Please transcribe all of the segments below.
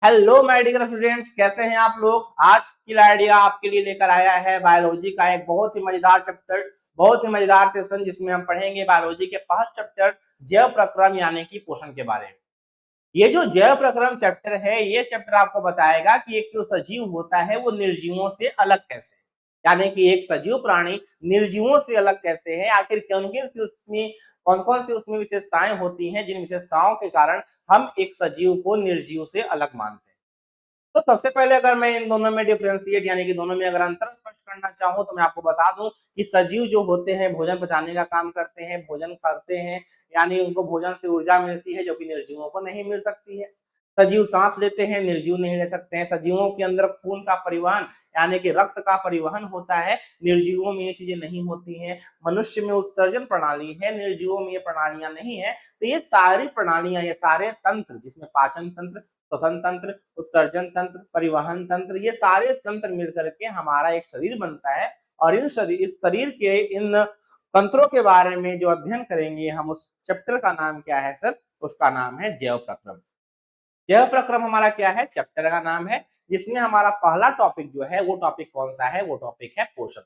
Hello my dear students, कैसे हैं आप लोग। आज की आइडिया आपके लिए लेकर आया है बायोलॉजी का एक बहुत ही मजेदार चैप्टर, बहुत ही मजेदार सेशन जिसमें हम पढ़ेंगे बायोलॉजी के फर्स्ट चैप्टर जैव प्रक्रम यानी कि पोषण के बारे में। ये जो जैव प्रक्रम चैप्टर है, ये चैप्टर आपको बताएगा कि एक जो सजीव होता है वो निर्जीवों से अलग कैसे है, यानी कि एक सजीव प्राणी निर्जीवों से अलग कैसे है, आखिर कौन कौन सी उसमें विशेषताएं होती हैं जिन विशेषताओं के कारण हम एक सजीव को निर्जीव से अलग मानते हैं। तो सबसे पहले अगर मैं इन दोनों में डिफरेंशिएट यानी कि दोनों में अगर अंतर स्पष्ट करना चाहूं तो मैं आपको बता दूं कि सजीव जो होते हैं भोजन पचाने का काम करते हैं, भोजन करते हैं, यानी उनको भोजन से ऊर्जा मिलती है जो कि निर्जीवों को नहीं मिल सकती है। सजीव सांस लेते हैं, निर्जीव नहीं ले सकते हैं। सजीवों के अंदर खून का परिवहन यानी कि रक्त का परिवहन होता है, निर्जीवों में ये चीजें नहीं होती हैं। मनुष्य में उत्सर्जन प्रणाली है, निर्जीवों में ये प्रणालियां नहीं है। तो ये सारी प्रणालियां, ये सारे तंत्र जिसमें पाचन तंत्र, श्वसन तंत्र, उत्सर्जन तंत्र, परिवहन तंत्र, ये सारे तंत्र मिलकर के हमारा एक शरीर बनता है। और इस शरीर के इन तंत्रों के बारे में जो अध्ययन करेंगे हम, उस चैप्टर का नाम क्या है सर? उसका नाम है जैव प्रक्रम। जैव प्रक्रम हमारा क्या है? चैप्टर का नाम है, जिसमें हमारा पहला टॉपिक जो है वो टॉपिक कौन सा है? वो टॉपिक है पोषण।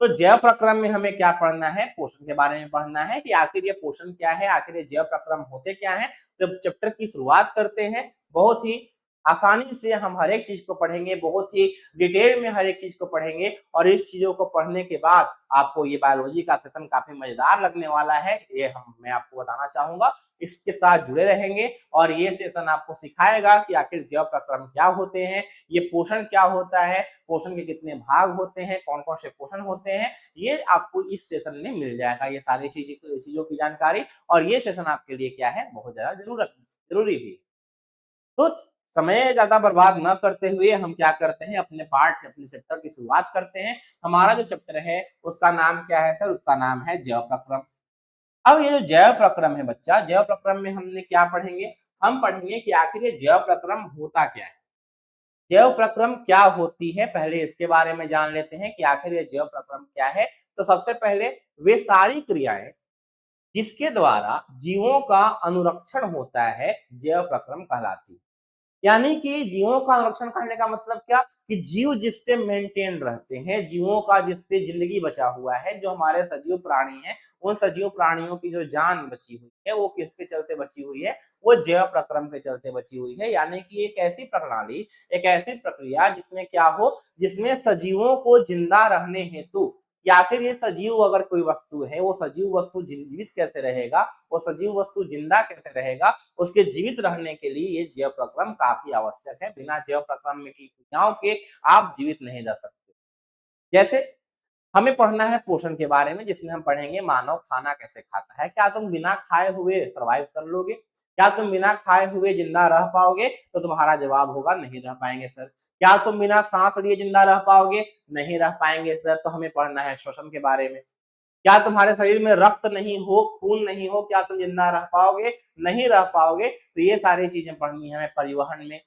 तो जैव प्रक्रम में हमें क्या पढ़ना है? पोषण के बारे में पढ़ना है कि आखिर ये पोषण क्या है, आखिर ये जैव प्रक्रम होते क्या है। जब चैप्टर की शुरुआत करते हैं, बहुत ही आसानी से हम हर एक चीज को पढ़ेंगे, बहुत ही डिटेल में हर एक चीज को पढ़ेंगे। और इस चीजों को पढ़ने के बाद आपको ये बायोलॉजी का सेशन काफी मजेदार लगने वाला है, ये मैं आपको बताना चाहूंगा। इसके साथ जुड़े रहेंगे और ये सेशन आपको सिखाएगा कि आखिर जैव प्रक्रम क्या होते हैं, ये पोषण क्या होता है, पोषण के कितने भाग होते हैं, कौन कौन से पोषण होते हैं, ये आपको इस सेशन में मिल जाएगा। ये सारी चीजों की जानकारी। और ये सेशन आपके लिए क्या है? बहुत ज्यादा जरूरी भी है। तो समय ज्यादा बर्बाद न करते हुए हम क्या करते हैं, अपने पार्ट अपने चैप्टर की शुरुआत करते हैं। हमारा जो चैप्टर है उसका नाम क्या है सर? उसका नाम है जैव प्रक्रम। अब ये जो जैव प्रक्रम है बच्चा, जैव प्रक्रम में हमने क्या पढ़ेंगे? हम पढ़ेंगे कि आखिर ये जैव प्रक्रम होता क्या है, जैव प्रक्रम क्या होती है। पहले इसके बारे में जान लेते हैं कि आखिर ये जैव प्रक्रम क्या है। तो सबसे पहले वे सारी क्रियाएं जिसके द्वारा जीवों का अनुरक्षण होता है, जैव प्रक्रम कहलाती है। यानी कि जीवों का संरक्षण करने का मतलब क्या? कि जीव जिससे मेंटेन रहते हैं, जीवों का जिससे जिंदगी बचा हुआ है, जो हमारे सजीव प्राणी हैं, उन सजीव प्राणियों की जो जान बची हुई है वो किसके चलते बची हुई है? वो जैव प्रक्रम के चलते बची हुई है। यानी कि एक ऐसी प्रणाली, एक ऐसी प्रक्रिया जिसमें क्या हो, जिसमें सजीवों को जिंदा रहने हेतु, या आखिर ये सजीव अगर कोई वस्तु है, वो सजीव वस्तु जीवित कैसे रहेगा, वो सजीव वस्तु जिंदा कैसे रहेगा, उसके जीवित रहने के लिए ये जैव प्रक्रम काफी आवश्यक है। बिना जैव प्रक्रम की क्रियाओं के आप जीवित नहीं रह सकते। जैसे हमें पढ़ना है पोषण के बारे में, जिसमें हम पढ़ेंगे मानव खाना कैसे खाता है। क्या तुम बिना खाए हुए सरवाइव कर लोगे? क्या तुम बिना खाए हुए जिंदा रह पाओगे? तो तुम्हारा जवाब होगा नहीं रह पाएंगे सर। क्या तुम बिना सांस लिए जिंदा रह पाओगे? नहीं रह पाएंगे सर। तो हमें पढ़ना है श्वसन के बारे में। क्या तुम्हारे शरीर में रक्त नहीं हो, खून नहीं हो, क्या तुम जिंदा रह पाओगे? नहीं रह पाओगे। तो ये सारी चीजें पढ़नी है हमें परिवहन में।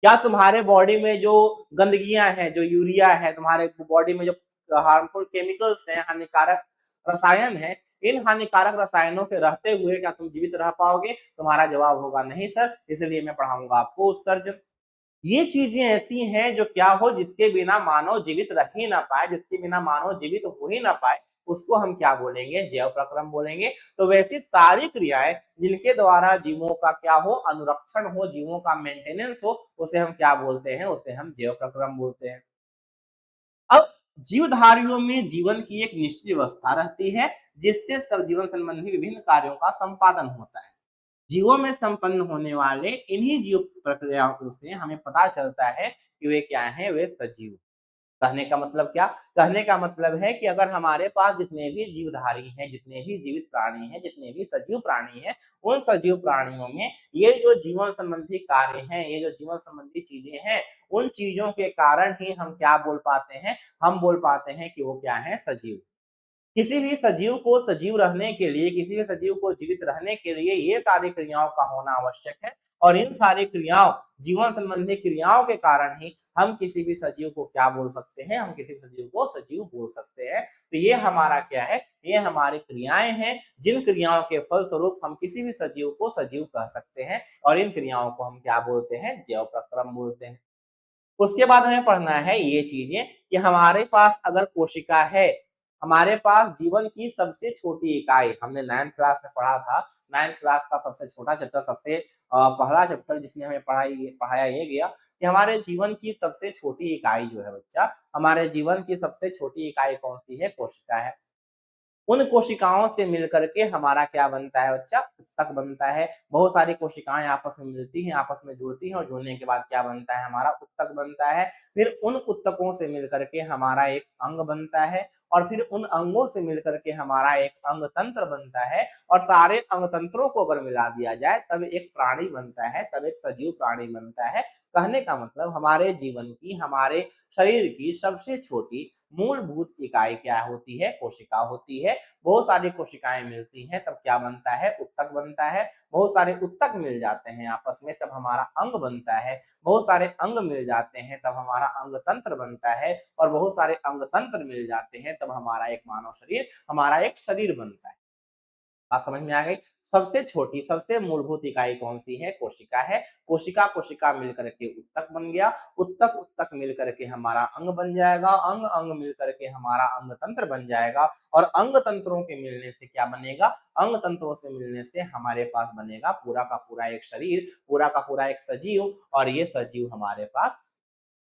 क्या तुम्हारे बॉडी में जो गंदगियां हैं, जो यूरिया है, तुम्हारे बॉडी में जो हार्मफुल केमिकल्स हैं, हानिकारक रसायन है, इन हानिकारक रसायनों के रहते हुए क्या तुम जीवित रह पाओगे? तुम्हारा जवाब होगा नहीं सर। इसलिए मैं पढ़ाऊंगा आपको उत्सर्जन। ये चीजें ऐसी हैं जो क्या हो, जिसके बिना मानव जीवित रह ही ना पाए, जिसके बिना मानव जीवित हो ही ना पाए, उसको हम क्या बोलेंगे? जैव प्रक्रम बोलेंगे। तो वैसी सारी क्रियाएं जिनके द्वारा जीवों का क्या हो, अनुरक्षण हो, जीवों का मेंटेनेंस हो, उसे हम क्या बोलते हैं? उसे हम जैव प्रक्रम बोलते हैं। अब जीवधारियों में जीवन की एक निश्चित व्यवस्था रहती है, जिससे सब जीवन संबंधी विभिन्न कार्यों का संपादन होता है। जीवों में संपन्न होने वाले इन्हीं जीव प्रक्रियाओं से हमें पता चलता है कि वे क्या हैं? वे सजीव। कहने का मतलब क्या? कहने का मतलब है कि अगर हमारे पास जितने भी जीवधारी हैं, जितने भी जीवित प्राणी हैं, जितने भी सजीव प्राणी हैं, उन सजीव प्राणियों में ये जो जीवन संबंधी कार्य हैं, ये जो जीवन संबंधी चीजें हैं, उन चीजों के कारण ही हम क्या बोल पाते हैं? हम बोल पाते हैं कि वो क्या है? सजीव। किसी भी सजीव को सजीव रहने के लिए, किसी भी सजीव को जीवित रहने के लिए ये सारी क्रियाओं का होना आवश्यक है। और इन सारी क्रियाओं जीवन संबंधी क्रियाओं के कारण ही हम किसी भी सजीव को क्या बोल सकते हैं, हम किसी सजीव को सजीव बोल सकते हैं। तो ये हमारा क्या है, ये हमारी क्रियाएं हैं, जिन क्रियाओं के फलस्वरूप हम किसी भी सजीव को सजीव कह सकते हैं, और इन क्रियाओं को हम क्या बोलते हैं, जैव प्रक्रम बोलते हैं। उसके बाद हमें पढ़ना है ये चीजें कि हमारे पास अगर कोशिका है, हमारे पास जीवन की सबसे छोटी इकाई, हमने 9th क्लास में पढ़ा था, 9th क्लास का सबसे छोटा चैप्टर, सबसे पहला चैप्टर जिसने हमें पढ़ाया ये गया कि हमारे जीवन की सबसे छोटी इकाई जो है बच्चा, हमारे जीवन की सबसे छोटी इकाई कौन सी है, कोशिका है। उन कोशिकाओं से मिलकर के हमारा क्या बनता है बच्चा, ऊतक बनता है। बहुत सारी कोशिकाएं आपस में मिलती हैं, आपस में जुड़ती हैं, और जुड़ने के बाद क्या बनता है, हमारा ऊतक बनता है। फिर उन ऊतकों से मिलकर के हमारा एक अंग बनता है, और फिर उन अंगों से मिलकर के हमारा एक अंग तंत्र बनता है, और सारे अंग तंत्रों को अगर मिला दिया जाए तब एक प्राणी बनता है, तब एक सजीव प्राणी बनता है। कहने का मतलब हमारे जीवन की, हमारे शरीर की सबसे छोटी मूलभूत इकाई क्या होती है, कोशिका होती है। बहुत सारी कोशिकाएं मिलती हैं तब क्या बनता है, ऊतक बनता है। बहुत सारे ऊतक मिल जाते हैं आपस में तब हमारा अंग बनता है। बहुत सारे अंग मिल जाते हैं तब हमारा अंग तंत्र बनता है, और बहुत सारे अंग तंत्र मिल जाते हैं तब हमारा एक मानव शरीर, हमारा एक शरीर बनता है। बात समझ में आ गई। सबसे छोटी, सबसे मूलभूत इकाई कौन सी है, कोशिका है। कोशिका कोशिका मिलकर के ऊतक बन गया, ऊतक ऊतक मिलकर के हमारा अंग बन जाएगा, अंग अंग मिलकर के हमारा अंग तंत्र बन जाएगा, और अंग तंत्रों के मिलने से क्या बनेगा, अंग तंत्रों से मिलने से हमारे पास बनेगा पूरा का पूरा एक शरीर, पूरा का पूरा एक सजीव। और ये सजीव हमारे पास,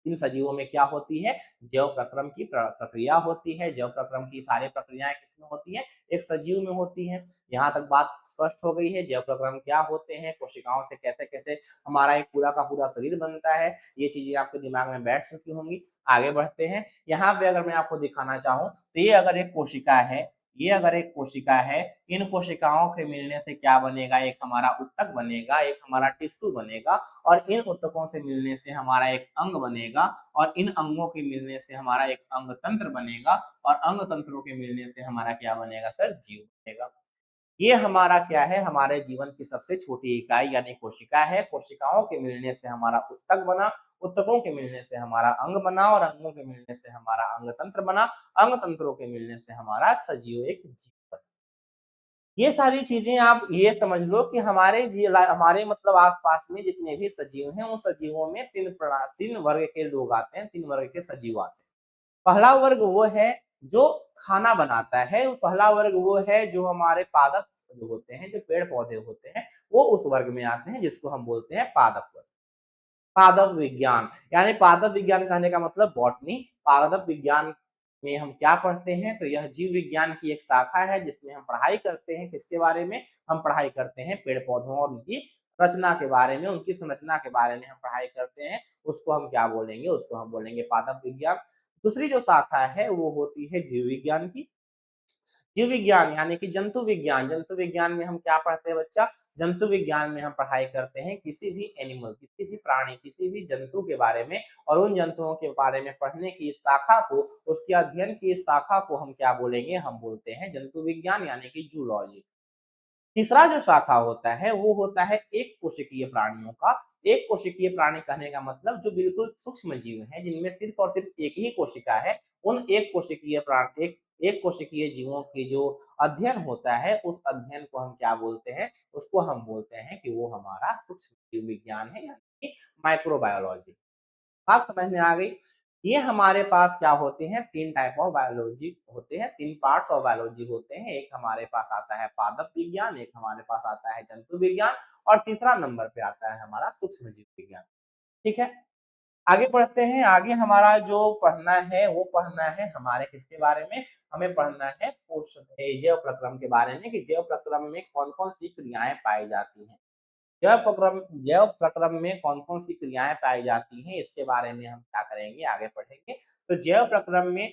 इन सजीवों में क्या होती है, जैव प्रक्रम की प्रक्रिया होती है। जैव प्रक्रम की सारी प्रक्रियाएं किसमें होती है, एक सजीव में होती है। यहाँ तक बात स्पष्ट हो गई है, जैव प्रक्रम क्या होते हैं, कोशिकाओं से कैसे कैसे हमारा एक पूरा का पूरा शरीर बनता है, ये चीजें आपके दिमाग में बैठ चुकी होंगी। आगे बढ़ते हैं। यहाँ पे अगर मैं आपको दिखाना चाहूँ तो ये अगर एक कोशिका है, ये अगर एक कोशिका है, इन कोशिकाओं के मिलने से क्या बनेगा, एक हमारा ऊतक बनेगा, एक हमारा टिश्यू बनेगा, और इन ऊतकों से मिलने से हमारा एक अंग बनेगा, और इन अंगों के मिलने से हमारा एक अंग तंत्र बनेगा, और अंग तंत्रों के मिलने से हमारा क्या बनेगा सर, जीव बनेगा। ये हमारा क्या है, हमारे जीवन की सबसे छोटी इकाई यानी कोशिका है। कोशिकाओं के मिलने से हमारा ऊतक बना, ऊतकों के मिलने से हमारा अंग बना, और अंगों के मिलने से हमारा अंग तंत्र बना, अंग तंत्रों के मिलने से हमारा सजीव एक जीव बना। ये सारी चीजें आप ये समझ लो कि हमारे मतलब आसपास में जितने भी सजीव हैं, उन सजीवों में तीन वर्ग के लोग आते हैं, तीन वर्ग के सजीव आते हैं। पहला वर्ग वो है जो खाना बनाता है, पहला वर्ग वो है जो हमारे पादप जो होते हैं, जो पेड़ पौधे होते हैं, वो उस वर्ग में आते हैं जिसको हम बोलते हैं पादप वर्ग। पादप विज्ञान, यानी पादप विज्ञान कहने का मतलब बॉटनी। पादप विज्ञान में हम क्या पढ़ते हैं, तो यह जीव विज्ञान की एक शाखा है जिसमें हम पढ़ाई करते हैं, किसके बारे में, हम पढ़ाई करते हैं पेड़ पौधों और उनकी रचना के बारे में, उनकी संरचना के बारे में हम पढ़ाई करते हैं। उसको हम क्या बोलेंगे, उसको हम बोलेंगे पादप विज्ञान। दूसरी जो शाखा है वो होती है जीव विज्ञान की। जीव विज्ञान यानी कि जंतु विज्ञान। जंतु विज्ञान में हम क्या पढ़ते हैं बच्चा, जंतु विज्ञान में हम पढ़ाई करते हैं किसी भी एनिमल, किसी भी प्राणी, किसी भी जंतु के बारे में, और उन जंतुओं के बारे में पढ़ने की इस शाखा को, उसके अध्ययन की इस शाखा को हम क्या बोलेंगे, हम बोलते हैं जंतु विज्ञान यानी कि जूलॉजी। तीसरा जो शाखा होता है वो होता है एक कोशिकीय प्राणियों का। एक कोशिकीय प्राणी कहने का मतलब जो बिल्कुल सूक्ष्म जीव हैं, जिनमें सिर्फ और सिर्फ एक ही कोशिका है। उन एक कोशिकीय प्राण एक कोशिकीय जीवों की जो अध्ययन होता है, उस अध्ययन को हम क्या बोलते हैं, उसको हम बोलते हैं कि वो हमारा सूक्ष्म जीव विज्ञान है, यानी कि माइक्रोबायोलॉजी। बात समझ में आ गई। ये हमारे पास क्या होते हैं, तीन टाइप ऑफ बायोलॉजी होते हैं, तीन पार्ट्स ऑफ बायोलॉजी होते हैं। एक हमारे पास आता है पादप विज्ञान, एक हमारे पास आता है जंतु विज्ञान, और तीसरा नंबर पे आता है हमारा सूक्ष्म जीव विज्ञान। ठीक है, आगे बढ़ते हैं। आगे हमारा जो पढ़ना है वो पढ़ना है हमारे किसके बारे में, हमें पढ़ना है जैव प्रक्रम के बारे में, कि जैव प्रक्रम में कौन कौन सी क्रियाएं पाई जाती हैं। जैव प्रक्रम में कौन कौन सी क्रियाएं पाई जाती हैं, इसके बारे में हम क्या करेंगे, आगे पढ़ेंगे। तो जैव प्रक्रम में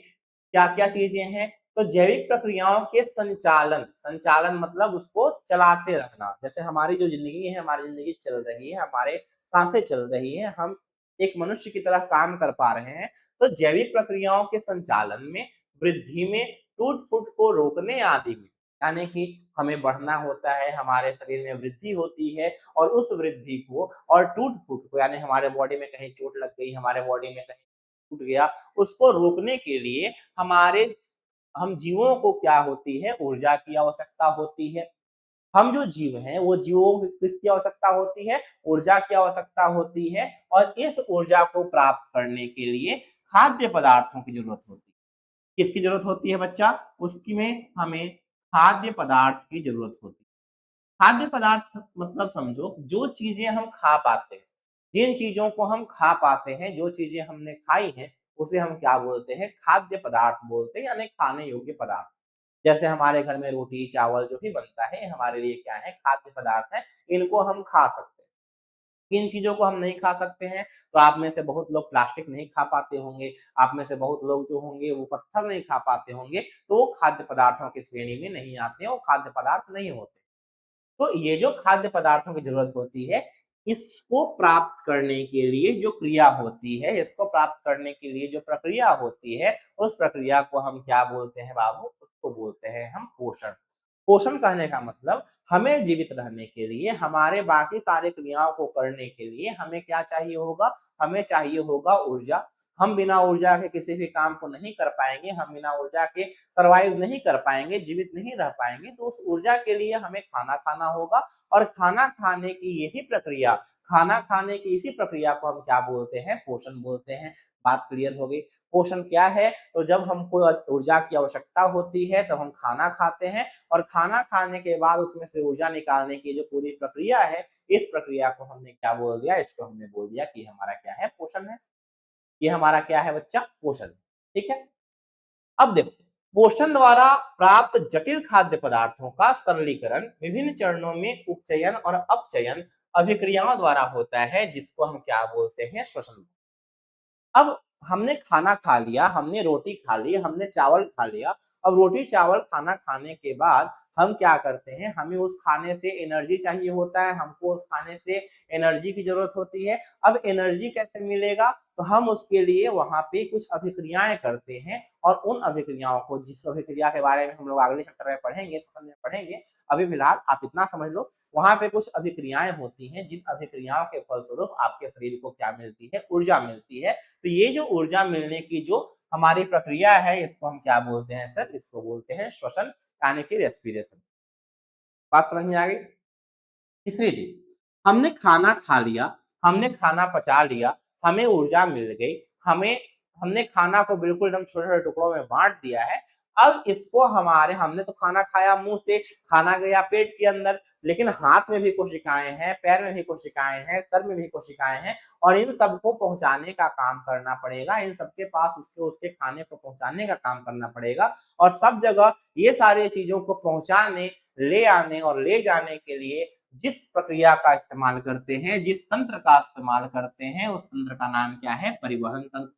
क्या क्या चीजें हैं, तो जैविक प्रक्रियाओं के संचालन, संचालन मतलब उसको चलाते रखना। जैसे हमारी जो जिंदगी है, हमारी जिंदगी चल रही है, हमारे सांसें चल रही है, हम एक मनुष्य की तरह काम कर पा रहे हैं। तो जैविक प्रक्रियाओं के संचालन में, वृद्धि में, टूट फूट को रोकने आदि में यानी कि हमें बढ़ना होता है, हमारे शरीर में वृद्धि होती है और उस वृद्धि को और टूट-फूट को यानी हमारे बॉडी में कहीं चोट लग गई, हमारे बॉडी में कहीं टूट गया, उसको रोकने के लिए हमारे हम जीवों को क्या होती है, ऊर्जा की आवश्यकता होती है। हम जो जीव हैं, वो जीवों को किसकी आवश्यकता होती है? ऊर्जा की आवश्यकता होती है और इस ऊर्जा को प्राप्त करने के लिए खाद्य पदार्थों की ज़रूरत होती है। किसकी ज़रूरत होती है बच्चा? उसकी में हमें खाद्य पदार्थ की ज़रूरत होती है। खाद्य पदार्थ मतलब समझो जो चीज़ें हम खा पाते हैं, जिन चीज़ों को हम खा पाते हैं, जो चीज़ें हमने खाई हैं, उसे हम क्या बोलते हैं? खाद्य पदार्थ बोलते हैं यानी खाने योग्य पदार्थ। जैसे हमारे घर में रोटी, चावल जो भी बनता है, ये हमारे लिए क्या है? खाद्य पदार्थ है, इनको हम खा सकते हैं। किन चीज़ों को हम नहीं खा सकते हैं? तो आप में से बहुत लोग प्लास्टिक नहीं खा पाते होंगे, आप में से बहुत लोग जो होंगे वो पत्थर नहीं खा पाते होंगे, तो वो खाद्य पदार्थों की श्रेणी में नहीं आते हैं, वो खाद्य पदार्थ नहीं होते। तो ये जो खाद्य पदार्थों की ज़रूरत होती है, इसको प्राप्त करने के लिए जो क्रिया होती है, इसको प्राप्त करने के लिए जो प्रक्रिया होती है, उस प्रक्रिया को हम क्या बोलते हैं बाबू? उसको बोलते हैं हम पोषण। पोषण कहने का मतलब हमें जीवित रहने के लिए, हमारे बाकी सारे क्रियाओं को करने के लिए हमें क्या चाहिए होगा? हमें चाहिए होगा ऊर्जा। हम बिना ऊर्जा के किसी भी काम को नहीं कर पाएँगे, हम बिना ऊर्जा के सर्वाइव नहीं कर पाएँगे, जीवित नहीं रह पाएँगे, तो उस ऊर्जा के लिए हमें खाना खाना होगा और खाना खाने की यही प्रक्रिया, खाना खाने की इसी प्रक्रिया को हम क्या बोलते हैं? पोषण बोलते हैं। बात क्लियर हो गई। पोषण क्या है? तो जब हमको ऊर्जा की आवश्यकता होती है, तब हम खाना खाते हैं और खाना खाने के बाद उसमें से ऊर्जा निकालने की जो पूरी प्रक्रिया है, इस प्रक्रिया को हमने क्या बोल दिया? इसको हमने बोल दिया कि हमारा क्या है? पोषण है। ये हमारा क्या है बच्चा? पोषण। ठीक है? अब देखो, पोषण द्वारा प्राप्त जटिल खाद्य पदार्थों का सरलीकरण विभिन्न चरणों में उपचयन और अपचयन अभिक्रियाओं द्वारा होता है, जिसको हम क्या बोलते हैं? श्वसन। अब हमने खाना खा लिया, हमने रोटी खा ली, हमने चावल खा लिया। अब रोटी-चावल खाना खाने के बाद हम क्या करते हैं, हमें उस खाने से एनर्जी चाहिए होता है, हमको उस खाने से एनर्जी की ज़रूरत होती है। अब एनर्जी कैसे मिलेगा? तो हम उसके लिए वहाँ पे कुछ अभिक्रियाएँ करते हैं और उन अभिक्रियाओं को जिस अभिक्रिया के बारे में हम लोग अगले चैप्टर में पढ़ेंगे, सेशन में पढ़ेंगे, अभी फिलहाल आप इतना समझ लो, वहाँ पे कुछ अभिक्रियाएँ होती हैं, जिन अभिक्रियाओं के फलस्वरूप आपके शरीर को क्या मिलती है? ऊर्जा मिलती है। तो ये जो ऊर्जा मिलने की जो हमारी प्रक्रिया है, इसको हम क्या बोलते हैं सर? इसको बोलते हैं श्वसन यानी कि रेस्पिरेशन। बात समझ में आ गई? तीसरी चीज़, हमने खाना खा लिया, हमने खाना पचा लिया, हमें ऊर्जा मिल गई, हमें हमने खाना को बिल्कुल एकदम छोटे-छोटे टुकड़ों में बाँट दिया है। अब इसको हमने तो खाना खाया मुँह से, खाना गया पेट के अंदर, लेकिन हाथ में भी कोशिकाएँ हैं, पैर में भी कोशिकाएँ हैं, सर में भी कोशिकाएँ हैं और इन सबको पहुँचाने का काम करना पड़ेगा। इन सबके पास उसके उसके खाने को पहुँचाने का काम करना पड़ेगा और सब जगह ये सारी चीज़ों को पहुँचाने, ले आने और ले जाने के लिए जिस प्रक्रिया का इस्तेमाल करते हैं, जिस तंत्र का इस्तेमाल करते हैं, उस तंत्र का नाम क्या है? परिवहन तंत्र।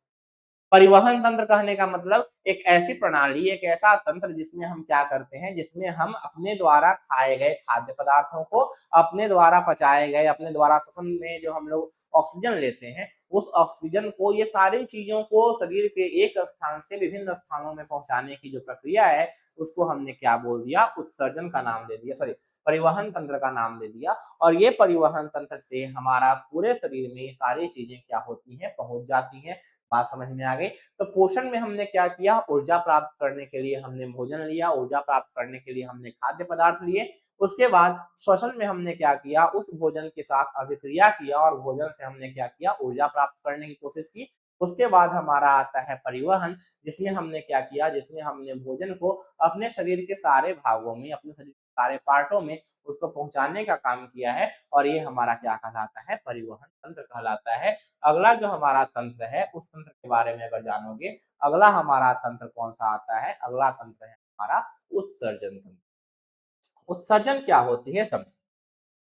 परिवहन तंत्र कहने का मतलब एक ऐसी प्रणाली, एक ऐसा तंत्र जिसमें हम क्या करते हैं, जिसमें हम अपने द्वारा खाए गए खाद्य पदार्थों को, अपने द्वारा पचाए गए, अपने द्वारा श्वसन में जो हम लोग ऑक्सीजन लेते हैं, उस ऑक्सीजन को, ये सारी चीज़ों को शरीर के एक स्थान से विभिन्न स्थानों में पहुँचाने की जो प्रक्रिया है, उसको हमने क्या बोल दिया? उत्सर्जन का नाम दे दिया, सॉरी परिवहन तंत्र का नाम दे दिया और ये परिवहन तंत्र से हमारा पूरे शरीर में ये सारी चीज़ें क्या होती हैं? पहुँच जाती हैं। बात समझ में आ गई? तो पोषण में हमने क्या किया? ऊर्जा प्राप्त करने के लिए हमने भोजन लिया, ऊर्जा प्राप्त करने के लिए हमने खाद्य पदार्थ लिए। उसके बाद श्वसन में हमने क्या किया? उस भोजन के साथ अभिक्रिया किया और भोजन से हमने क्या किया? ऊर्जा प्राप्त करने की कोशिश की। उसके बाद हमारा आता है परिवहन, जिसमें हमने क्या किया? जिसमें हमने भोजन को अपने शरीर के सारे भागों में, अपने शरीर के सारे पार्टों में उसको पहुँचाने का काम किया है और ये हमारा क्या कहलाता है? परिवहन तंत्र कहलाता है। अगला जो हमारा तंत्र है, उस तंत्र के बारे में अगर जानोगे, अगला हमारा तंत्र कौन-सा आता है? अगला तंत्र है हमारा उत्सर्जन तंत्र। उत्सर्जन क्या होती है समझो।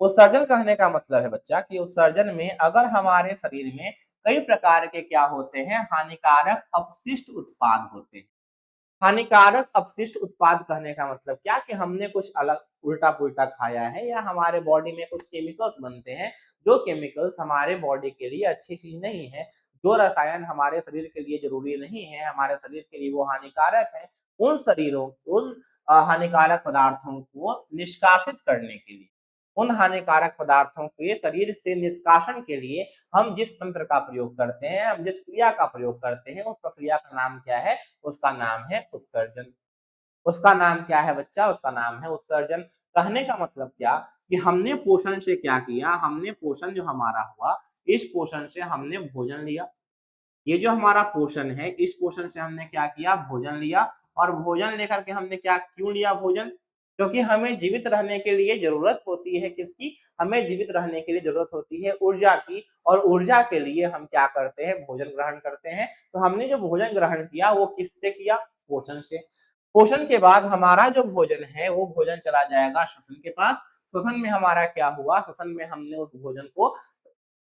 उत्सर्जन कहने का मतलब है बच्चा कि उत्सर्जन में अगर हमारे शरीर में कई प्रकार के क्या होते हैं? हानिकारक अपशिष्ट उत्पाद होते हैं। हानिकारक अपशिष्ट उत्पाद कहने का मतलब क्या? कि हमने कुछ अलग उल्टा-पुल्टा खाया है या हमारे बॉडी में कुछ केमिकल्स बनते हैं, जो केमिकल्स हमारे बॉडी के लिए अच्छी चीज़ नहीं है। जो रसायन हमारे शरीर के लिए जरूरी नहीं है, हमारे शरीर के लिए वो हानिकारक है, उन हानिकारक पदार्थों को निष्कासित करने के लिए, उन हानिकारक पदार्थों के शरीर से निष्कासन के लिए हम जिस तंत्र का प्रयोग करते हैं, हम जिस क्रिया का प्रयोग करते हैं, उस प्रक्रिया का नाम क्या है? उसका नाम है उत्सर्जन। उसका नाम क्या है बच्चा? उसका नाम है उत्सर्जन। कहने का मतलब क्या कि हमने पोषण से क्या किया? हमने पोषण जो हमारा हुआ, इस पोषण से हमने भोजन लिया। ये जो हमारा पोषण है, इस पोषण से हमने क्या किया? भोजन लिया। और भोजन लेकर के हमने क्या क्यों लिया भोजन? क्योंकि हमें जीवित रहने के लिए जरूरत होती है किसकी? हमें जीवित रहने के लिए जरूरत होती है ऊर्जा की, और ऊर्जा के लिए हम क्या करते हैं? भोजन ग्रहण करते हैं। तो हमने जो भोजन ग्रहण किया वो किससे किया? पोषण से। पोषण के बाद हमारा जो भोजन है वो भोजन चला जाएगा श्वसन के पास। श्वसन में हमारा क्या हुआ? श्वसन में हमने उस भोजन को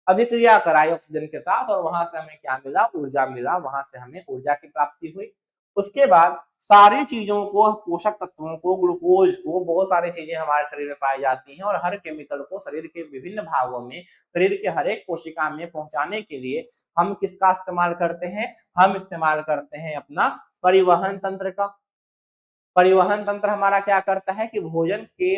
अभिक्रिया कराई ऑक्सीजन के साथ, और वहां से हमें क्या मिला? ऊर्जा मिला। वहां से हमें ऊर्जा की प्राप्ति हुई। उसके बाद सारी चीजों को, पोषक तत्वों को, ग्लूकोज को, बहुत सारी चीजें हमारे शरीर में पाई जाती हैं, और हर केमिकल को शरीर के विभिन्न भागों में, शरीर के हर एक कोशिका में पहुंचाने के लिए हम किसका इस्तेमाल करते हैं? हम इस्तेमाल करते हैं अपना परिवहन तंत्र का। परिवहन तंत्र हमारा क्या करता है कि भोजन के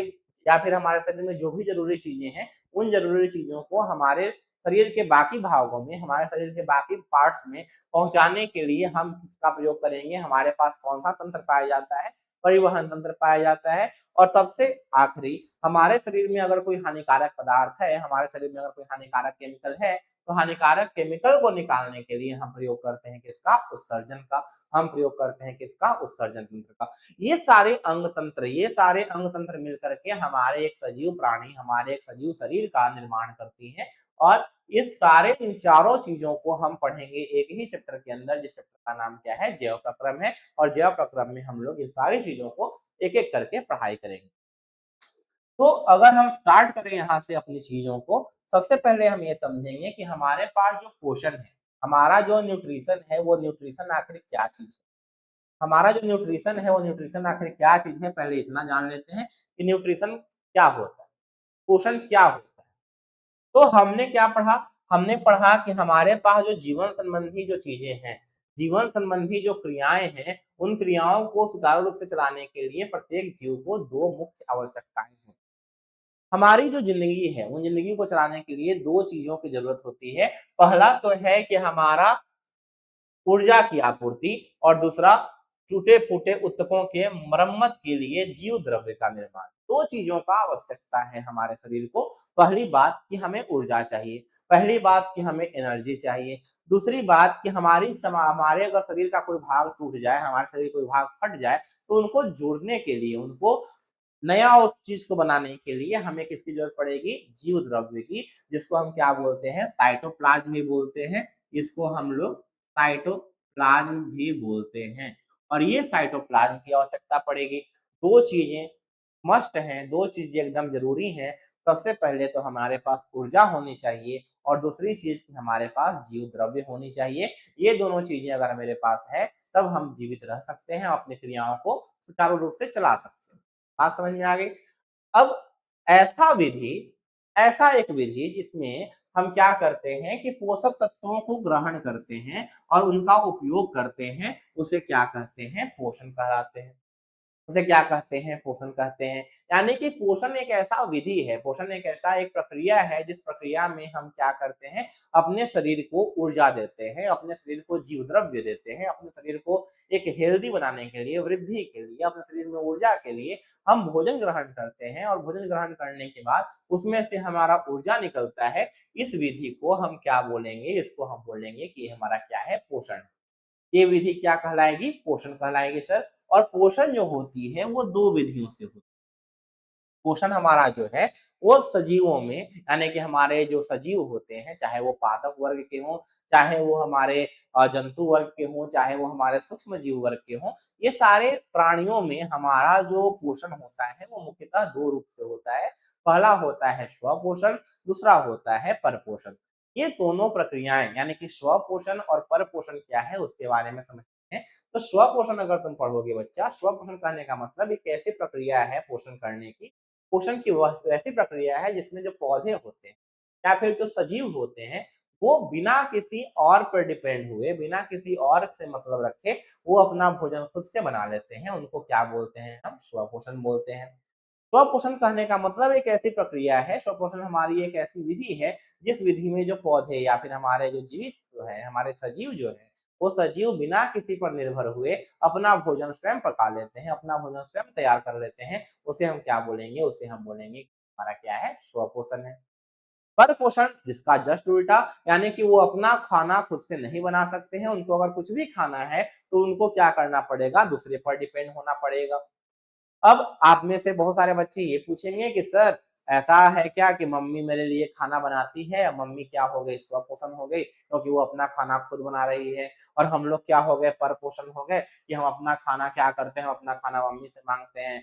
या फिर हमारे शरीर में जो भी जरूरी चीजें हैं, उन जरूरी चीजों को हमारे शरीर के बाकी भागों में, हमारे शरीर के बाकी पार्ट्स में पहुंचाने के लिए हम किसका प्रयोग करेंगे? हमारे पास कौन सा तंत्र पाया जाता है? परिवहन तंत्र पाया जाता है। और सबसे आखिरी, हमारे शरीर में अगर कोई हानिकारक पदार्थ है, हमारे शरीर में अगर कोई हानिकारक केमिकल है, तो हानिकारक केमिकल को निकालने के लिए हम प्रयोग करते हैं किसका? उत्सर्जन का। हम प्रयोग करते हैं किसका? उत्सर्जन तंत्र का। ये सारे अंग तंत्र, ये सारे अंग तंत्र मिलकर के हमारे एक सजीव प्राणी, हमारे एक सजीव शरीर का निर्माण करती हैं। और इस सारे इन चारों चीजों को हम पढ़ेंगे एक ही चैप्टर के अंदर, जिस चैप्टर का नाम क्या है? जैव प्रक्रम है। और जैव प्रक्रम में हम लोग इन सारी चीजों को एक एक करके पढ़ाई करेंगे। तो अगर हम स्टार्ट करें यहाँ से अपनी चीजों को, सबसे पहले हम ये समझेंगे कि हमारे पास जो पोषण है, हमारा जो न्यूट्रिशन है, वो न्यूट्रिशन आखिर क्या चीज है? हमारा जो न्यूट्रिशन है वो न्यूट्रिशन आखिर क्या चीज है? पहले इतना जान लेते हैं कि न्यूट्रिशन क्या होता है, पोषण क्या होता है। तो हमने क्या पढ़ा? हमने पढ़ा कि हमारे पास जो जीवन संबंधी जो चीजें हैं, जीवन संबंधी जो क्रियाएं हैं, उन क्रियाओं को सुचारू रूप से चलाने के लिए प्रत्येक जीव को दो मुख्य आवश्यकताएं हैं। हमारी जो जिंदगी है, उन जिंदगी को चलाने के लिए दो चीजों की जरूरत होती है। पहला तो है कि हमारा ऊर्जा की आपूर्ति, और दूसरा टूटे फूटे ऊतकों के मरम्मत के लिए जीव द्रव्य का निर्माण। दो चीजों का आवश्यकता है हमारे शरीर को। पहली बात कि हमें ऊर्जा चाहिए, पहली बात कि हमें एनर्जी चाहिए। दूसरी बात कि हमारे अगर शरीर का कोई भाग टूट जाए, हमारे शरीर कोई भाग फट जाए, तो उनको जोड़ने के लिए, उनको नया उस चीज को बनाने के लिए हमें किसकी जरूरत पड़ेगी? जीव द्रव्य की, जिसको हम क्या बोलते हैं? साइटोप्लाज्म भी बोलते हैं। इसको हम लोग साइटोप्लाज्म भी बोलते हैं। और ये साइटोप्लाज्म की आवश्यकता पड़ेगी। दो चीजें मस्ट हैं, दो चीजें एकदम जरूरी हैं। सबसे पहले तो हमारे पास ऊर्जा होनी चाहिए, और दूसरी चीज कि हमारे पास जीव द्रव्य होनी चाहिए। ये दोनों चीजें अगर मेरे पास है, तब हम जीवित रह सकते हैं, अपनी क्रियाओं को सुचारू रूप से चला सकते हैं। बात समझ में आ गई? अब ऐसा विधि, ऐसा एक विधि जिसमें हम क्या करते हैं कि पोषक तत्वों को ग्रहण करते हैं और उनका उपयोग करते हैं, उसे क्या कहते हैं? पोषण कहलाते हैं। उसे क्या कहते हैं? पोषण कहते हैं। यानी कि पोषण एक ऐसा विधि है, पोषण एक ऐसा एक प्रक्रिया है, जिस प्रक्रिया में हम क्या करते हैं? अपने शरीर को ऊर्जा देते हैं, अपने शरीर को जीव द्रव्य देते हैं, अपने शरीर को एक हेल्दी बनाने के लिए, वृद्धि के लिए, अपने शरीर में ऊर्जा के लिए हम भोजन ग्रहण करते हैं। और भोजन ग्रहण करने के बाद उसमें से हमारा ऊर्जा निकलता है। इस विधि को हम क्या बोलेंगे? इसको हम बोलेंगे कि ये हमारा क्या है? पोषण। ये विधि क्या कहलाएगी? पोषण कहलाएगी सर। और पोषण जो होती है वो दो विधियों से होती है। पोषण हमारा जो है वो सजीवों में, यानी कि हमारे जो सजीव होते हैं, चाहे वो पादप वर्ग के हों, चाहे वो हमारे जंतु वर्ग के हों, चाहे वो हमारे सूक्ष्म जीव वर्ग के हों, ये सारे प्राणियों में हमारा जो पोषण होता है वो मुख्यतः दो रूप से होता है। पहला होता है स्वपोषण, दूसरा होता है परपोषण। ये दोनों प्रक्रियाएं, यानी कि स्वपोषण और परपोषण क्या है उसके बारे में समझते हैं। तो स्वपोषण अगर तुम पढ़ोगे बच्चा, स्वपोषण कहने का मतलब एक ऐसी प्रक्रिया है पोषण करने की, पोषण की वह ऐसी प्रक्रिया है जिसमें जो पौधे होते हैं या फिर जो सजीव होते हैं, वो बिना किसी और पर डिपेंड हुए, बिना किसी और से मतलब रखे वो अपना भोजन खुद से बना लेते हैं, उनको क्या बोलते हैं हम? स्वपोषण बोलते हैं। स्वपोषण कहने का मतलब एक ऐसी प्रक्रिया है, स्वपोषण हमारी एक ऐसी विधि है, जिस विधि में जो पौधे या फिर हमारे जो जीवित जो है, हमारे सजीव जो है, वो सजीव बिना किसी पर निर्भर हुए अपना भोजन स्वयं पका लेते हैं, अपना भोजन स्वयं तैयार कर लेते हैं, उसे हम क्या बोलेंगे? उसे हम बोलेंगे हमारा क्या है? स्वपोषण है। परपोषण जिसका जस्ट उल्टा, यानी कि वो अपना खाना खुद से नहीं बना सकते हैं, उनको अगर कुछ भी खाना है, तो उनको क्या करना पड़ेगा? दूसरे पर डिपेंड होना पड़ेगा। अब आप में से बहुत सारे बच्चे ये पूछेंगे कि सर ऐसा है क्या कि मम्मी मेरे लिए खाना बनाती है, मम्मी क्या हो गई? स्वपोषण हो गई क्योंकि वो अपना खाना खुद बना रही है, और हम लोग क्या हो गए? परपोषण हो गए कि हम अपना खाना क्या करते हैं? अपना खाना मम्मी से माँगते हैं।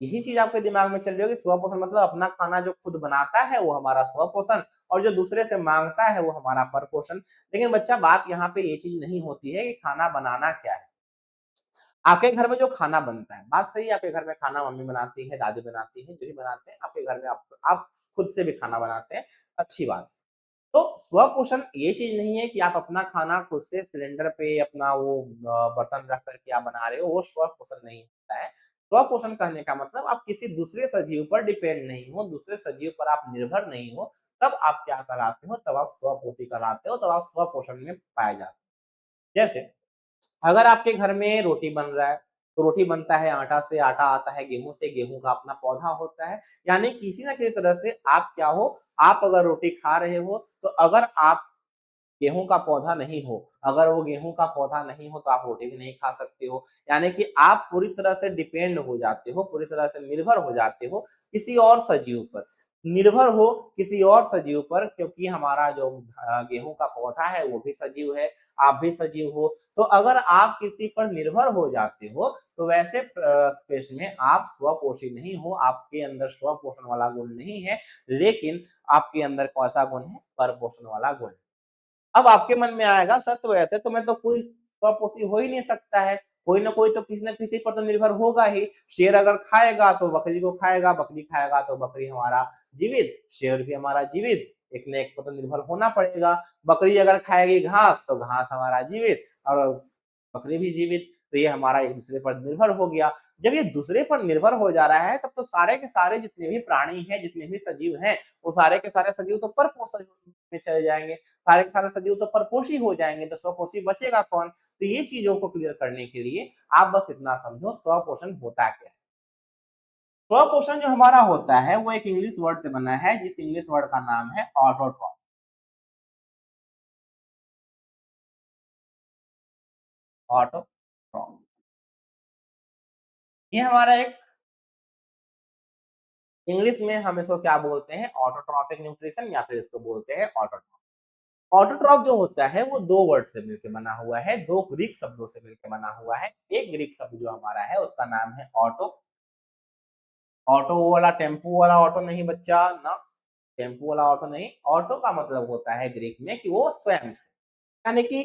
यही चीज़ आपके दिमाग में चल रही होगी, स्वपोषण मतलब अपना खाना जो खुद बनाता है वो हमारा स्वपोषण, और जो दूसरे से माँगता है वो हमारा परपोषण। लेकिन बच्चा बात यहाँ पे ये चीज़ नहीं होती है कि खाना बनाना क्या है? आपके घर में जो खाना बनता है, बात सही है, आपके घर में खाना मम्मी बनाती है, दादी बनाती है, जो भी बनाते हैं, आपके घर में आप खुद से भी खाना बनाते हैं, अच्छी बात। तो स्वपोषण ये चीज़ नहीं है कि आप अपना खाना खुद से सिलेंडर पे अपना वो बर्तन रख कर के आप बना रहे हो, वो स्वपोषण नहीं होता है। स्वपोषण कहने का मतलब आप किसी दूसरे सजीव पर डिपेंड नहीं हो, दूसरे सजीव पर आप निर्भर नहीं हो, तब आप क्या कहलाते हो? तब आप स्वपोषी कहलाते हो, तब आप स्वपोषण में पाए जाते हो। जैसे अगर आपके घर में रोटी बन रहा है, तो रोटी बनता है आटा से, आटा आता है गेहूँ से, गेहूँ का अपना पौधा होता है। यानी किसी न किसी तरह से आप क्या हो, आप अगर रोटी खा रहे हो, तो अगर आप गेहूँ का पौधा नहीं हो, अगर वो गेहूँ का पौधा नहीं हो, तो आप रोटी भी नहीं खा सकते हो। यानी कि आप पूरी तरह से डिपेंड हो जाते हो, पूरी तरह से निर्भर हो जाते हो किसी और सजीव पर। निर्भर हो किसी और सजीव पर, क्योंकि हमारा जो गेहूँ का पौधा है वो भी सजीव है, आप भी सजीव हो। तो अगर आप किसी पर निर्भर हो जाते हो, तो वैसे केस में आप स्वपोषी नहीं हो, आपके अंदर स्वपोषण वाला गुण नहीं है, लेकिन आपके अंदर कौन-सा गुण है? परपोषण वाला गुण। अब आपके मन में आएगा सर तो ऐसे तो मैं तो कोई स्वपोषी हो ही नहीं सकता है, कोई ना कोई तो किसी न किसी पर तो निर्भर होगा ही। शेर अगर खाएगा तो बकरी को खाएगा, बकरी खाएगा तो बकरी हमारा जीवित, शेर भी हमारा जीवित, एक न एक पर तो निर्भर होना पड़ेगा। बकरी अगर खाएगी घास तो घास हमारा जीवित, और बकरी भी जीवित, तो ये हमारा एक दूसरे पर निर्भर हो गया। जब ये दूसरे पर निर्भर हो जा रहा है, तब तो सारे के सारे जितने भी प्राणी हैं, जितने भी सजीव हैं, वो सारे के सारे सजीव तो परपोषण में चले जाएंगे, सारे के सारे सजीव तो परपोषी हो जाएंगे, तो स्वपोषी बचेगा कौन? तो ये चीजों को क्लियर करने के लिए आप बस इतना समझो स्वपोषण होता क्या है। स्वपोषण जो हमारा होता है वो एक इंग्लिश वर्ड से बना है, जिस इंग्लिश वर्ड का नाम है ऑटोट्रॉफ। ऑटोट्रॉफ ये हमारा एक, इंग्लिश में हम इसको क्या बोलते हैं? ऑटोट्रॉफिक न्यूट्रिशन, या फिर इसको बोलते हैं ऑटोट्रॉफ। ऑटोट्रॉफ जो होता है वो दो वर्ड से मिलकर बना हुआ है, दो ग्रीक शब्दों से मिलकर बना हुआ है। एक ग्रीक शब्द जो हमारा है उसका नाम है ऑटो। ऑटो वो वाला टेम्पो वाला ऑटो नहीं बच्चा ना, टेम्पो वाला ऑटो नहीं। ऑटो का मतलब होता है ग्रीक में कि वो स्वयं से, यानी कि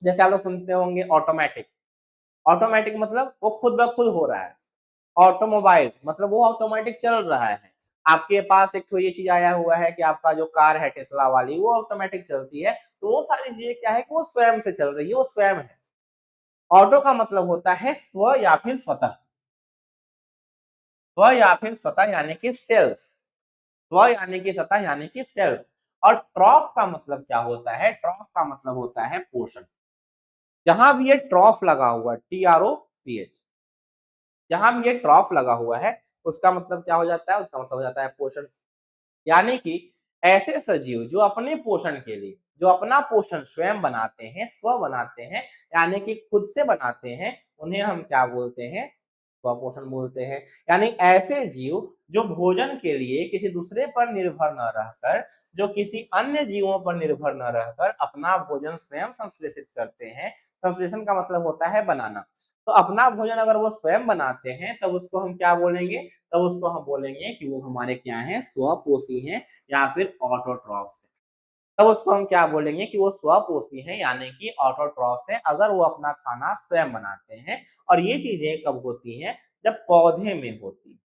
जैसे आप लोग सुनते होंगे ऑटोमेटिक। ऑटोमेटिक मतलब वो खुद ब खुद हो रहा है। ऑटोमोबाइल मतलब वो ऑटोमेटिक चल रहा है। आपके पास एक तो ये चीज आया हुआ है कि आपका जो कार है टेस्ला वाली वो ऑटोमेटिक चलती है, तो वो सारी चीजें क्या है कि वो स्वयं से चल रही है, वो स्वयं है। ऑटो का मतलब होता है स्व या फिर स्वतः, स्व या फिर स्वतः यानी कि सेल्फ। स्व यानी कि स्वतः यानी कि सेल्फ। और ट्रॉफ का मतलब क्या होता है? ट्रॉफ का मतलब होता है पोषण। जहां भी ये ट्रॉफ लगा हुआ, TROPH, जहां भी ये ट्रॉफ लगा हुआ है, उसका मतलब क्या हो जाता है? उसका मतलब हो जाता है पोषण। यानी कि ऐसे सजीव जो अपने पोषण के लिए, जो अपना पोषण स्वयं बनाते हैं, स्व बनाते हैं, यानी कि खुद से बनाते हैं, उन्हें हम क्या बोलते हैं? स्वपोषण बोलते हैं। यानी ऐसे जीव जो भोजन के लिए किसी दूसरे पर निर्भर न रहकर, जो किसी अन्य जीवों पर निर्भर न रहकर अपना भोजन स्वयं संश्लेषित करते हैं। संश्लेषण का मतलब होता है बनाना। तो अपना भोजन अगर वो स्वयं बनाते हैं, तब उसको हम क्या बोलेंगे? तब उसको हम बोलेंगे कि वो हमारे क्या हैं? स्वपोषी हैं, या फिर ऑटोट्रॉफ्स हैं। तब उसको हम क्या बोलेंगे कि वो स्वपोषी हैं, यानी कि ऑटोट्रॉफ्स हैं, अगर वो अपना खाना स्वयं बनाते हैं। और ये चीजें कब होती हैं? जब पौधे में होती हैं।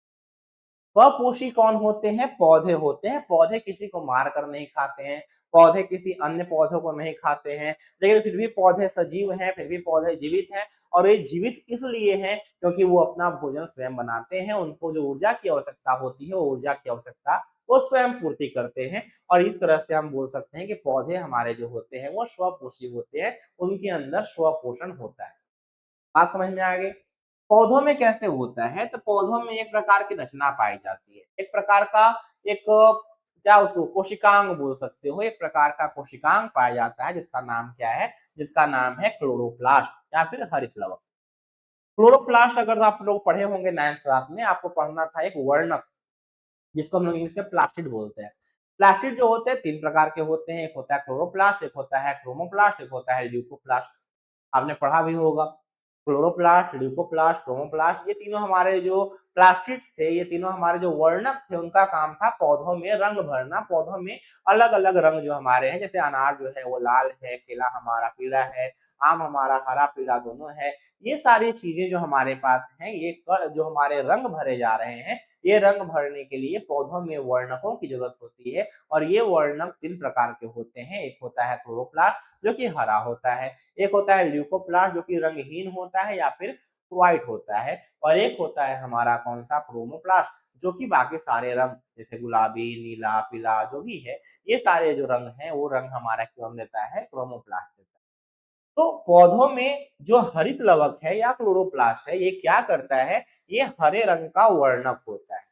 स्वपोषी कौन होते हैं? पौधे होते हैं। पौधे किसी को मार कर नहीं खाते हैं, पौधे किसी अन्य पौधों को नहीं खाते हैं, लेकिन फिर भी पौधे सजीव हैं, फिर भी पौधे जीवित हैं। और ये जीवित इसलिए हैं क्योंकि वो अपना भोजन स्वयं बनाते हैं। उनको जो ऊर्जा की आवश्यकता होती है, वो ऊर्जा की आवश्यकता वो स्वयं पूर्ति करते हैं। और इस तरह से हम बोल सकते हैं कि पौधे हमारे जो होते हैं वो स्वपोषी होते हैं, उनके अंदर स्वपोषण होता है। बात समझ में आ गई? पौधों में कैसे होता है? तो पौधों में एक प्रकार की रचना पाई जाती है, एक प्रकार का एक क्या उसको कोशिकांग बोल सकते हो, एक प्रकार का कोशिकांग पाया जाता है जिसका नाम क्या है? जिसका नाम है क्लोरोप्लास्ट या फिर हरित लवक। क्लोरोप्लास्ट अगर आप लोग पढ़े होंगे 9th क्लास में, आपको पढ़ना था एक वर्णक जिसको हम लोग इंग्लिश में प्लास्टिड बोलते हैं। प्लास्टिड जो होते हैं 3 प्रकार के होते हैं, एक होता है क्लोरोप्लास्ट, एक होता है क्रोमोप्लास्ट, एक होता है ल्यूकोप्लास्ट। आपने पढ़ा भी होगा। क्लोरोप्लास्ट, ल्यूकोप्लास्ट, क्रोमोप्लास्ट, ये तीनों हमारे जो प्लास्टिड्स थे, ये तीनों हमारे जो वर्णक थे, उनका काम था पौधों में रंग भरना। पौधों में अलग-अलग रंग जो हमारे हैं, जैसे अनार जो है वो लाल है, केला हमारा पीला है, आम हमारा हरा पीला दोनों है। ये सारी चीजें जो हमारे पास हैं, ये जो हमारे रंग भरे जा रहे हैं, ये रंग भरने के लिए पौधों में वर्णकों की जरूरत होती है। और ये वर्णक 3 प्रकार के होते हैं। एक होता है क्लोरोप्लास्ट जो कि हरा होता है, एक होता है ल्यूकोप्लास्ट जो कि रंगहीन होता है या फिर व्हाइट होता है, और एक होता है हमारा कौन सा? क्रोमोप्लास्ट जो कि बाकी सारे रंग जैसे गुलाबी, नीला, पीला जो भी है, ये सारे जो रंग हैं वो रंग हमारा कौन देता है? क्रोमोप्लास्ट देता है। तो पौधों में जो हरित लवक है या क्लोरोप्लास्ट है, ये क्या करता है? ये हरे रंग का वर्णक होता है।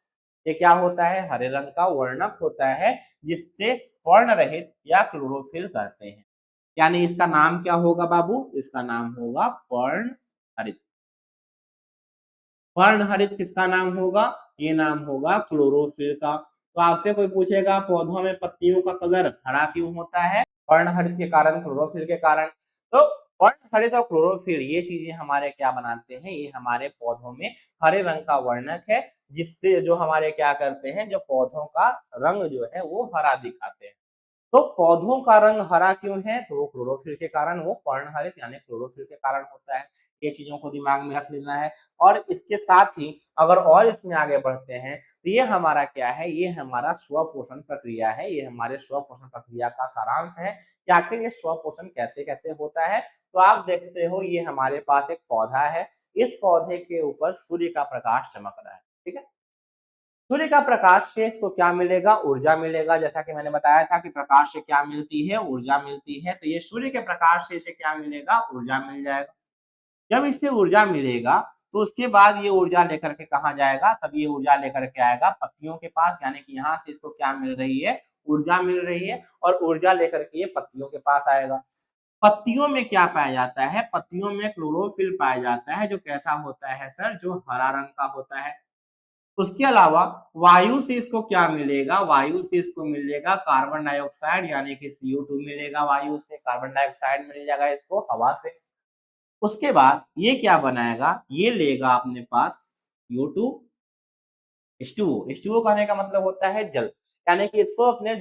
ये क्या होता है? हरे रंग का वर्णक होता है, जिससे पर्ण रहित या क्लोरोफिल कहते हैं। यानी इसका नाम क्या होगा बाबू? इसका नाम होगा पर्णहरित। पर्णहरित किसका नाम होगा? ये नाम होगा क्लोरोफिल का। तो आपसे कोई पूछेगा पौधों में पत्तियों का कलर हरा क्यों होता है? पर्णहरित के कारण, क्लोरोफिल के कारण। तो पर्णहरित और क्लोरोफिल ये चीजें हमारे क्या बनाते हैं? ये हमारे पौधों में हरे रंग का वर्णक है, जिससे जो हमारे क्या करते हैं, जो पौधों का रंग जो है वो हरा दिखाते हैं। तो पौधों का रंग हरा क्यों है? तो वो क्लोरोफिल के कारण, वो पर्णहरित यानी क्लोरोफिल के कारण होता है। ये चीजों को दिमाग में रख लेना है। और इसके साथ ही अगर और इसमें आगे बढ़ते हैं तो ये हमारा क्या है? ये हमारा स्वपोषण प्रक्रिया है। ये हमारे स्वपोषण प्रक्रिया का सारांश है कि आखिर ये स्वपोषण कैसे कैसे होता है। तो आप देखते हो ये हमारे पास एक पौधा है, इस पौधे के ऊपर सूर्य का प्रकाश चमक रहा है, ठीक है। सूर्य का प्रकाश से इसको क्या मिलेगा? ऊर्जा मिलेगा। जैसा कि मैंने बताया था कि प्रकाश से क्या मिलती है? ऊर्जा मिलती है। तो ये सूर्य के प्रकाश से इसे क्या मिलेगा? ऊर्जा मिल जाएगा। जब इससे ऊर्जा मिलेगा तो उसके बाद ये ऊर्जा लेकर के कहाँ जाएगा? तब ये ऊर्जा लेकर के आएगा पत्तियों के पास, यानी कि यहाँ से इसको क्या मिल रही है? ऊर्जा मिल रही है। और ऊर्जा लेकर के ये पत्तियों के पास आएगा। पत्तियों में क्या पाया जाता है? पत्तियों में क्लोरोफिल पाया जाता है, जो कैसा होता है सर? जो हरा रंग का होता है। उसके अलावा वायु से इसको क्या मिलेगा? वायु से इसको मिलेगा कार्बन डाइऑक्साइड, यानी कि CO2 मिलेगा। वायु से कार्बन डाइऑक्साइड मिल जाएगा इसको हवा से। उसके बाद ये क्या बनाएगा? ये लेगा अपने पास CO2, H2O। H2O कहने का मतलब होता है जल, यानी कि इसको अपने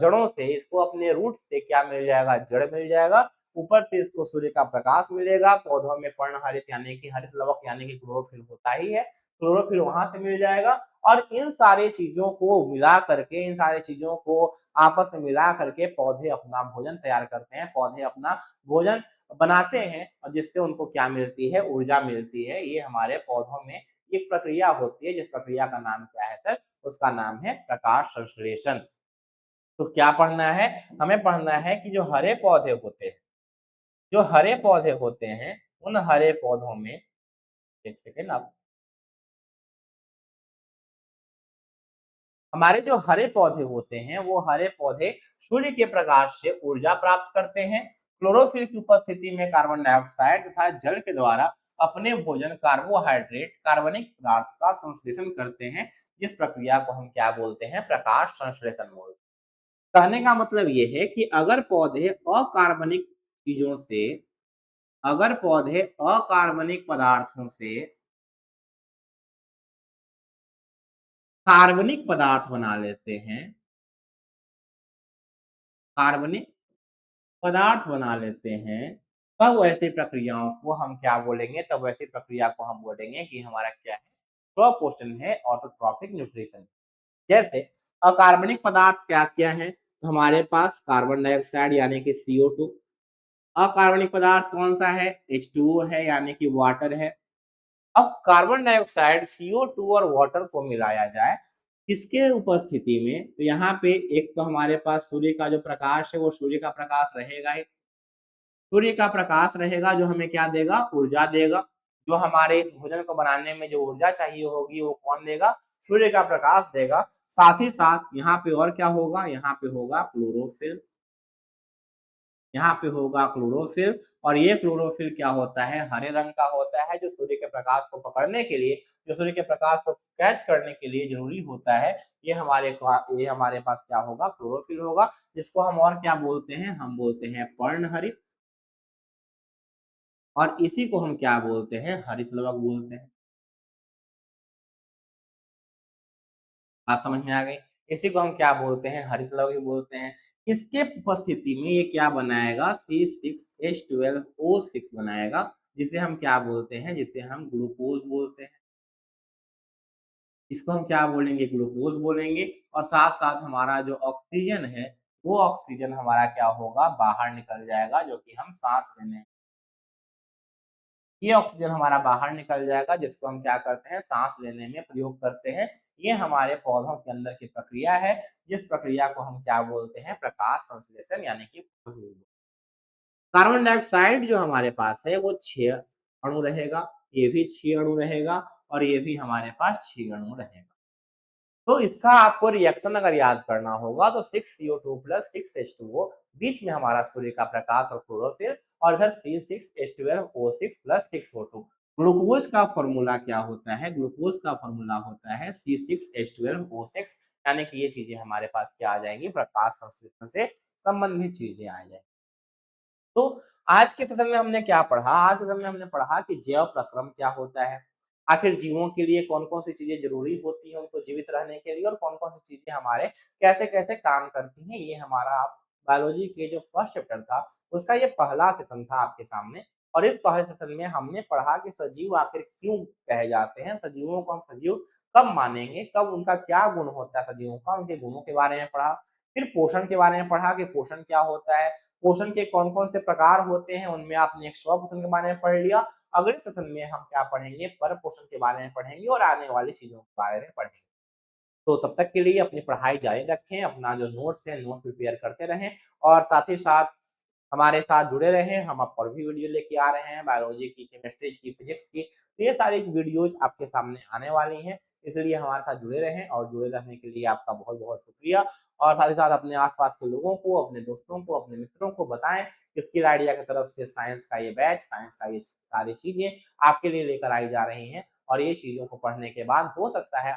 जड़ों से, इसको अपने रूट से क्या मिल जाएगा? जड़ मिल जाएगा। ऊपर से इसको सूर्य का प्रकाश मिलेगा। पौधों में पर्णहरित यानी कि हरित लवक यानी कि क्लोरोफिल होता ही है, क्लोरोफिल वहां से मिल जाएगा। और इन सारे चीजों को मिला करके, इन सारी चीजों को आपस में मिला करके पौधे अपना भोजन तैयार करते हैं, पौधे अपना भोजन बनाते हैं, और जिससे उनको क्या मिलती है? ऊर्जा मिलती है। ये हमारे पौधों में एक प्रक्रिया होती है, जिस प्रक्रिया का नाम क्या है सर? उसका नाम है प्रकाश संश्लेषण। तो क्या पढ़ना है? हमें पढ़ना है कि जो हरे पौधे होते हैं, जो हरे पौधे होते हैं, उन हरे पौधों में, एक सेकेंड आप, हमारे जो हरे पौधे होते हैं वो हरे पौधे सूर्य के प्रकाश से ऊर्जा प्राप्त करते हैं। क्लोरोफिल की उपस्थिति में कार्बन डाइऑक्साइड तथा जल के द्वारा अपने भोजन कार्बोहाइड्रेट कार्बनिक पदार्थ का संश्लेषण करते हैं, जिस प्रक्रिया को हम क्या बोलते हैं? प्रकाश संश्लेषण बोलते हैं। कहने का मतलब ये है कि अगर पौधे अकार्बनिक चीजों से, अगर पौधे अकार्बनिक पदार्थों से कार्बनिक पदार्थ बना लेते हैं, कार्बनिक पदार्थ बना लेते हैं, तब ऐसी प्रक्रियाओं को हम क्या बोलेंगे? तब ऐसी प्रक्रिया को हम बोलेंगे कि हमारा क्या है? 6वां क्वेश्चन है ऑटोट्रॉपिक न्यूट्रिशन। जैसे अकार्बनिक पदार्थ क्या क्या है, तो हमारे पास कार्बन डाइऑक्साइड यानी कि CO2। अकार्बनिक पदार्थ कौन सा है, H2O है यानी कि वाटर है। अब कार्बन डाइऑक्साइड, CO2 और वाटर को मिलाया जाए किसके उपस्थिति में, तो यहाँ पे एक तो हमारे पास सूर्य का जो प्रकाश है वो सूर्य का प्रकाश रहेगा ही। सूर्य का प्रकाश रहेगा जो हमें क्या देगा, ऊर्जा देगा। जो हमारे इस भोजन को बनाने में जो ऊर्जा चाहिए होगी वो कौन देगा, सूर्य का प्रकाश देगा। साथ ही साथ यहाँ पे और क्या होगा, यहाँ पे होगा क्लोरोफिल। यहाँ पे होगा क्लोरोफिल, और ये क्लोरोफिल क्या होता है, हरे रंग का होता है, जो सूर्य के प्रकाश को पकड़ने के लिए, जो सूर्य के प्रकाश को कैच करने के लिए जरूरी होता है। ये हमारे पास क्या होगा, क्लोरोफिल होगा, जिसको हम और क्या बोलते हैं, हम बोलते हैं पर्णहरित। और इसी को हम क्या बोलते हैं, हरित लवक बोलते हैं। बात समझ में आ गई। इसी को हम क्या बोलते हैं, हरित लवक बोलते हैं। इसके उपस्थिति में ये क्या बनाएगा, C6H12O6 बनाएगा, जिसे हम क्या बोलते हैं, जिसे हम ग्लूकोज बोलते हैं। इसको हम क्या बोलेंगे, ग्लूकोज बोलेंगे। और साथ साथ हमारा जो ऑक्सीजन है, वो ऑक्सीजन हमारा क्या होगा, बाहर निकल जाएगा, जो कि हम सांस लेने, ये ऑक्सीजन हमारा बाहर निकल जाएगा, जिसको हम क्या करते हैं, सांस लेने में प्रयोग करते हैं। ये हमारे पौधों के अंदर की प्रक्रिया है, जिस प्रक्रिया को हम क्या बोलते हैं, प्रकाश संश्लेषण यानी कि कार्बन डाइऑक्साइड जो हमारे पास है वो 6 अणु रहेगा, ये भी 6 अणु रहेगा, और ये भी हमारे पास 6 अणु रहेगा। तो इसका आपको रिएक्शन अगर याद करना होगा तो 6CO2 प्लस 6H2O, बीच में हमारा सूर्य का प्रकाश और क्लोरोफिल, और इधर C6H12O6 प्लस 6O2। ग्लूकोज का फॉर्मूला क्या होता है, ग्लूकोज का फॉर्मूला होता है C6H12O6, यानी कि ये चीजें हमारे पास क्या आ जाएंगी, प्रकाश संश्लेषण से संबंधित चीजें आ जाएंगी। तो आज के सत्र में हमने क्या पढ़ा, आज के सत्र में हमने पढ़ा कि जैव प्रक्रम क्या होता है, आखिर जीवों के लिए कौन कौन सी चीजें जरूरी होती हैं उनको जीवित रहने के लिए, और कौन कौन सी चीजें हमारे कैसे कैसे काम करती हैं। ये हमारा बायोलॉजी के जो फर्स्ट चैप्टर था उसका ये पहला सेशन था आपके सामने। और इस पहले सेशन में हमने पढ़ा कि सजीव आखिर क्यों कहे जाते हैं, सजीवों को हम सजीव कब मानेंगे, कब उनका क्या गुण होता है सजीवों का, उनके गुणों के बारे में पढ़ा। फिर पोषण के बारे में पढ़ा कि पोषण क्या होता है, पोषण के कौन कौन से प्रकार होते हैं, उनमें आपने एक्स्ट्रा पोषण के बारे में पढ़ लिया। अगले सेशन में हम क्या पढ़ेंगे, पर पोषण के बारे में पढ़ेंगे और आने वाली चीजों के बारे में पढ़ेंगे। तो तब तक के लिए अपनी पढ़ाई जारी रखें, अपना जो नोट्स है नोट्स प्रिपेयर करते रहें, और साथ ही साथ हमारे साथ जुड़े रहें। हम आप और भी वीडियो लेके आ रहे हैं, बायोलॉजी की, केमिस्ट्री की, फिजिक्स की, तो ये सारी वीडियोज आपके सामने आने वाली हैं। इसलिए हमारे साथ जुड़े रहें, और जुड़े रहने के लिए आपका बहुत बहुत शुक्रिया। और साथ ही साथ अपने आसपास के लोगों को, अपने दोस्तों को, अपने मित्रों को बताएं कि स्किल आइडिया की तरफ से साइंस का ये बैच, साइंस का ये सारी चीजें आपके लिए लेकर आई जा रही हैं। और ये चीजों को पढ़ने के बाद हो सकता है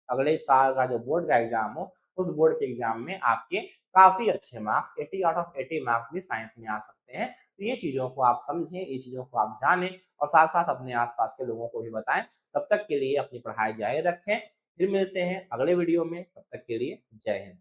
अगले साल का जो बोर्ड का एग्जाम हो, उस बोर्ड के एग्जाम में आपके काफी अच्छे मार्क्स, 80 आउट ऑफ 80 मार्क्स भी साइंस में आ सकते हैं। तो ये चीजों को आप समझें, ये चीजों को आप जानें, और साथ साथ अपने आसपास के लोगों को भी बताएं। तब तक के लिए अपनी पढ़ाई जारी रखें। फिर मिलते हैं अगले वीडियो में, तब तक के लिए जय हिंद।